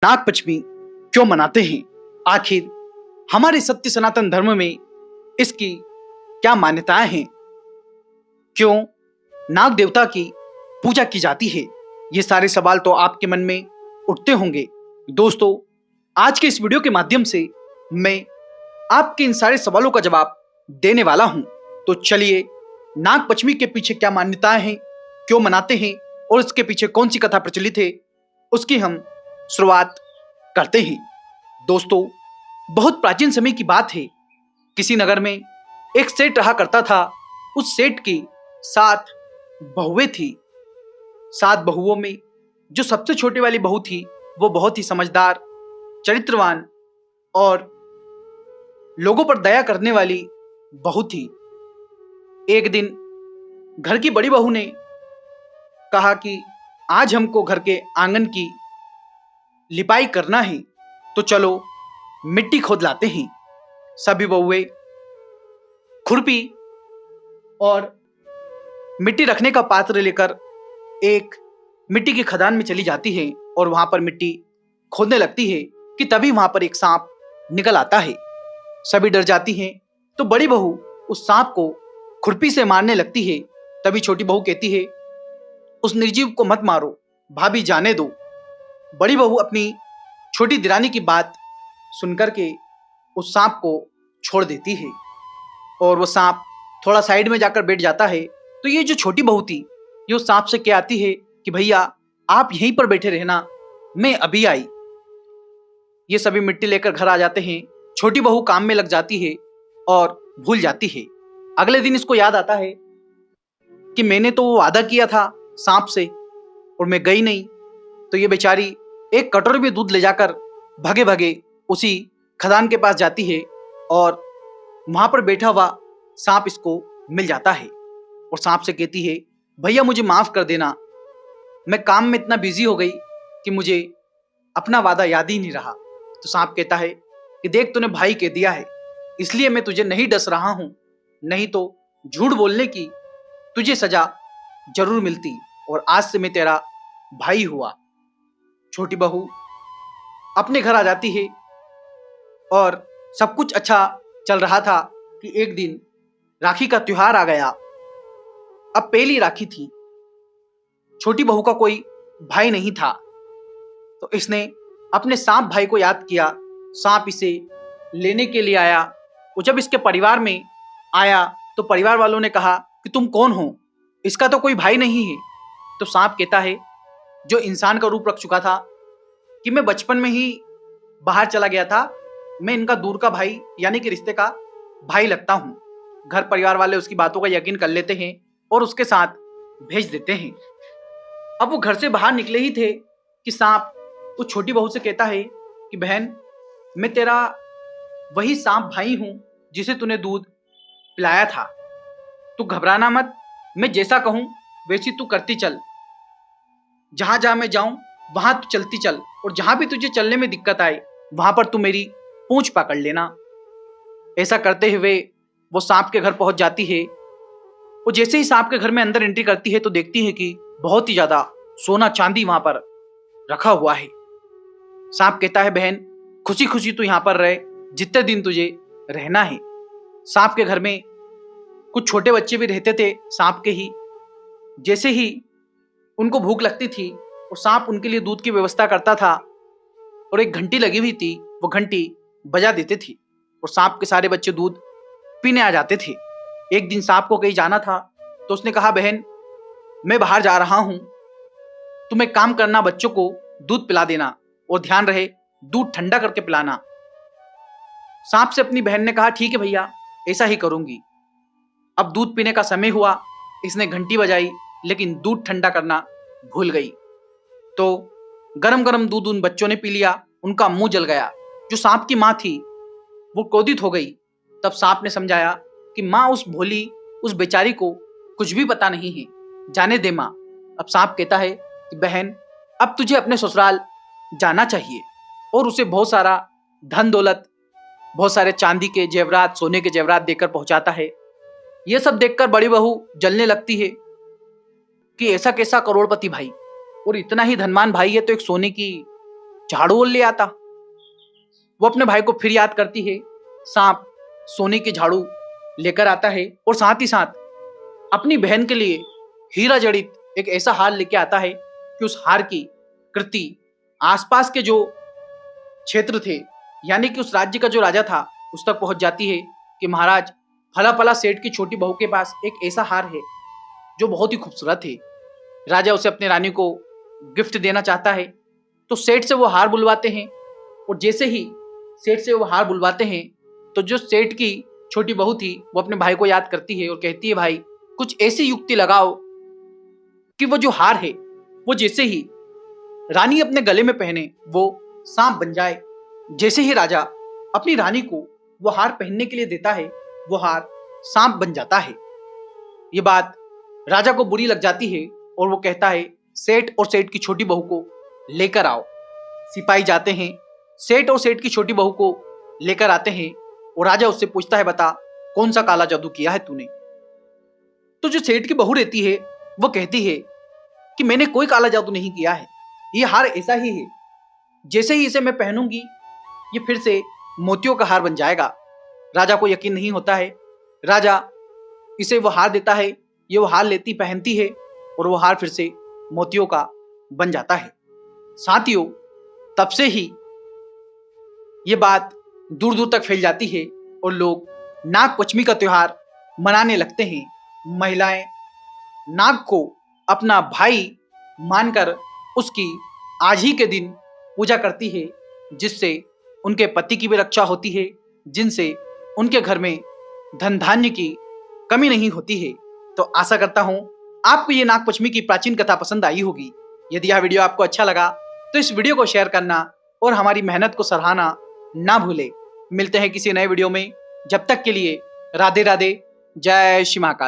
नागपंचमी क्यों मनाते हैं? आखिर हमारे सत्य सनातन धर्म में इसकी क्या मान्यताएं हैं? क्यों नाग देवता की पूजा की जाती है? ये सारे सवाल तो आपके मन में उठते होंगे। दोस्तों, आज के इस वीडियो के माध्यम से मैं आपके इन सारे सवालों का जवाब देने वाला हूं। तो चलिए, नागपंचमी के पीछे क्या मान्यताएं हैं, क्यों मनाते हैं और इसके पीछे कौन सी कथा प्रचलित है, उसकी हम शुरुआत करते हैं। दोस्तों, बहुत प्राचीन समय की बात है। किसी नगर में एक सेठ रहा करता था। उस सेठ की 7 बहुएं थी। 7 बहुओं में जो सबसे छोटी वाली बहू थी, वो बहुत ही समझदार, चरित्रवान और लोगों पर दया करने वाली बहू थी। एक दिन घर की बड़ी बहू ने कहा कि आज हमको घर के आंगन की लिपाई करना है, तो चलो मिट्टी खोद लाते हैं। सभी बहुएं खुरपी और मिट्टी रखने का पात्र लेकर एक मिट्टी की खदान में चली जाती है और वहां पर मिट्टी खोदने लगती है कि तभी वहां पर एक सांप निकल आता है। सभी डर जाती हैं, तो बड़ी बहू उस सांप को खुरपी से मारने लगती है। तभी छोटी बहू कहती है, उस निर्जीव को मत मारो, भाभी जाने दो। बड़ी बहू अपनी छोटी दिरानी की बात सुनकर के उस सांप को छोड़ देती है और वो सांप थोड़ा साइड में जाकर बैठ जाता है। तो ये जो छोटी बहू थी, ये उस सांप से क्या आती है कि भैया आप यहीं पर बैठे रहना, मैं अभी आई। ये सभी मिट्टी लेकर घर आ जाते हैं। छोटी बहू काम में लग जाती है और भूल जाती है। अगले दिन इसको याद आता है कि मैंने तो वो वादा किया था सांप से और मैं गई नहीं। तो ये बेचारी एक कटोरी में दूध ले जाकर भागे भागे उसी खदान के पास जाती है और वहां पर बैठा हुआ सांप इसको मिल जाता है और सांप से कहती है, भैया मुझे माफ कर देना, मैं काम में इतना बिजी हो गई कि मुझे अपना वादा याद ही नहीं रहा। तो सांप कहता है कि देख, तूने भाई कह दिया है, इसलिए मैं तुझे नहीं डस रहा हूं, नहीं तो झूठ बोलने की तुझे सजा जरूर मिलती और आज से मैं तेरा भाई हुआ। छोटी बहू अपने घर आ जाती है और सब कुछ अच्छा चल रहा था कि एक दिन राखी का त्योहार आ गया। अब पहली राखी थी। छोटी बहू का कोई भाई नहीं था, तो इसने अपने सांप भाई को याद किया। सांप इसे लेने के लिए आया और जब इसके परिवार में आया तो परिवार वालों ने कहा कि तुम कौन हो, इसका तो कोई भाई नहीं है। तो सांप कहता है, जो इंसान का रूप रख चुका था, कि मैं बचपन में ही बाहर चला गया था, मैं इनका दूर का भाई यानी कि रिश्ते का भाई लगता हूं। घर परिवार वाले उसकी बातों का यकीन कर लेते हैं और उसके साथ भेज देते हैं। अब वो घर से बाहर निकले ही थे कि सांप उस छोटी बहू से कहता है कि बहन, मैं तेरा वही सांप भाई हूं जिसे तूने दूध पिलाया था, तू घबराना मत, मैं जैसा कहूं वैसी तू करती चल, जहां जहां मैं जाऊं वहां तू चलती चल और जहां भी तुझे चलने में दिक्कत आए वहां पर तू मेरी पूंछ पकड़ लेना। ऐसा करते हुए वो सांप के घर पहुंच जाती है। वो जैसे ही सांप के घर में अंदर एंट्री करती है तो देखती है कि बहुत ही ज्यादा सोना चांदी वहां पर रखा हुआ है। सांप कहता है, बहन खुशी खुशी तू यहां पर रहे, जितने दिन तुझे रहना है। सांप के घर में कुछ छोटे बच्चे भी रहते थे सांप के ही। जैसे ही उनको भूख लगती थी और सांप उनके लिए दूध की व्यवस्था करता था और एक घंटी लगी हुई थी, वो घंटी बजा देते थे और सांप के सारे बच्चे दूध पीने आ जाते थे। एक दिन सांप को कहीं जाना था तो उसने कहा, बहन मैं बाहर जा रहा हूं, तुम एक काम करना, बच्चों को दूध पिला देना और ध्यान रहे दूध ठंडा करके पिलाना। सांप से अपनी बहन ने कहा, ठीक है भैया, ऐसा ही करूंगी। अब दूध पीने का समय हुआ, इसने घंटी बजाई लेकिन दूध ठंडा करना भूल गई। तो गरम गरम दूध उन बच्चों ने पी लिया, उनका मुंह जल गया। जो सांप की माँ थी वो क्रोधित हो गई। तब सांप ने समझाया कि माँ उस भोली, उस बेचारी को कुछ भी पता नहीं है, जाने दे माँ। अब सांप कहता है कि बहन, अब तुझे अपने ससुराल जाना चाहिए और उसे बहुत सारा धन दौलत, बहुत सारे चांदी के जेवरात, सोने के जेवरात देकर पहुंचाता है। यह सब देखकर बड़ी बहू जलने लगती है कि ऐसा कैसा करोड़पति भाई और इतना ही धनवान भाई है तो एक सोने की झाड़ू और ले आता। वो अपने भाई को फिर याद करती है। सांप सोने की झाड़ू लेकर आता है और साथ ही साथ अपनी बहन के लिए हीरा जड़ित एक ऐसा हार लेके आता है कि उस हार की कृति आसपास के जो क्षेत्र थे, यानी कि उस राज्य का जो राजा था, उस तक पहुंच जाती है कि महाराज, फला फला सेठ की छोटी बहू के पास एक ऐसा हार है जो बहुत ही खूबसूरत है। राजा उसे अपने रानी को गिफ्ट देना चाहता है। तो सेठ से वो हार बुलवाते हैं और जैसे ही सेठ से वो हार बुलवाते हैं तो जो सेठ की छोटी बहू थी वो अपने भाई को याद करती है और कहती है, भाई कुछ ऐसी युक्ति लगाओ कि वो जो हार है वो जैसे ही रानी अपने गले में पहने वो सांप बन जाए। जैसे ही राजा अपनी रानी को वो हार पहनने के लिए देता है, वो हार सांप बन जाता है। ये बात राजा को बुरी लग जाती है और वो कहता है, सेठ और सेठ की छोटी बहू को लेकर आओ। सिपाही जाते हैं, सेठ और सेठ की छोटी बहू को लेकर आते हैं और राजा उससे पूछता है, बता कौन सा काला जादू किया है तूने। तो जो सेठ की बहू रहती है वो कहती है कि मैंने कोई काला जादू नहीं किया है, ये हार ऐसा ही है, जैसे ही इसे मैं पहनूंगी ये फिर से मोतियों का हार बन जाएगा। राजा को यकीन नहीं होता है। राजा इसे वो हार देता है, ये वो हार लेती पहनती है और वो हार फिर से मोतियों का बन जाता है। साथियों, तब से ही ये बात दूर दूर तक फैल जाती है और लोग नाग पंचमी का त्योहार मनाने लगते हैं। महिलाएं नाग को अपना भाई मानकर उसकी आज ही के दिन पूजा करती है, जिससे उनके पति की भी रक्षा होती है, जिनसे उनके घर में धन धान्य की कमी नहीं होती है। तो आशा करता हूं आपको ये नाग पंचमी की प्राचीन कथा पसंद आई होगी। यदि यह वीडियो आपको अच्छा लगा तो इस वीडियो को शेयर करना और हमारी मेहनत को सराहना ना भूले। मिलते हैं किसी नए वीडियो में, जब तक के लिए राधे राधे, जय श्री महाकाल।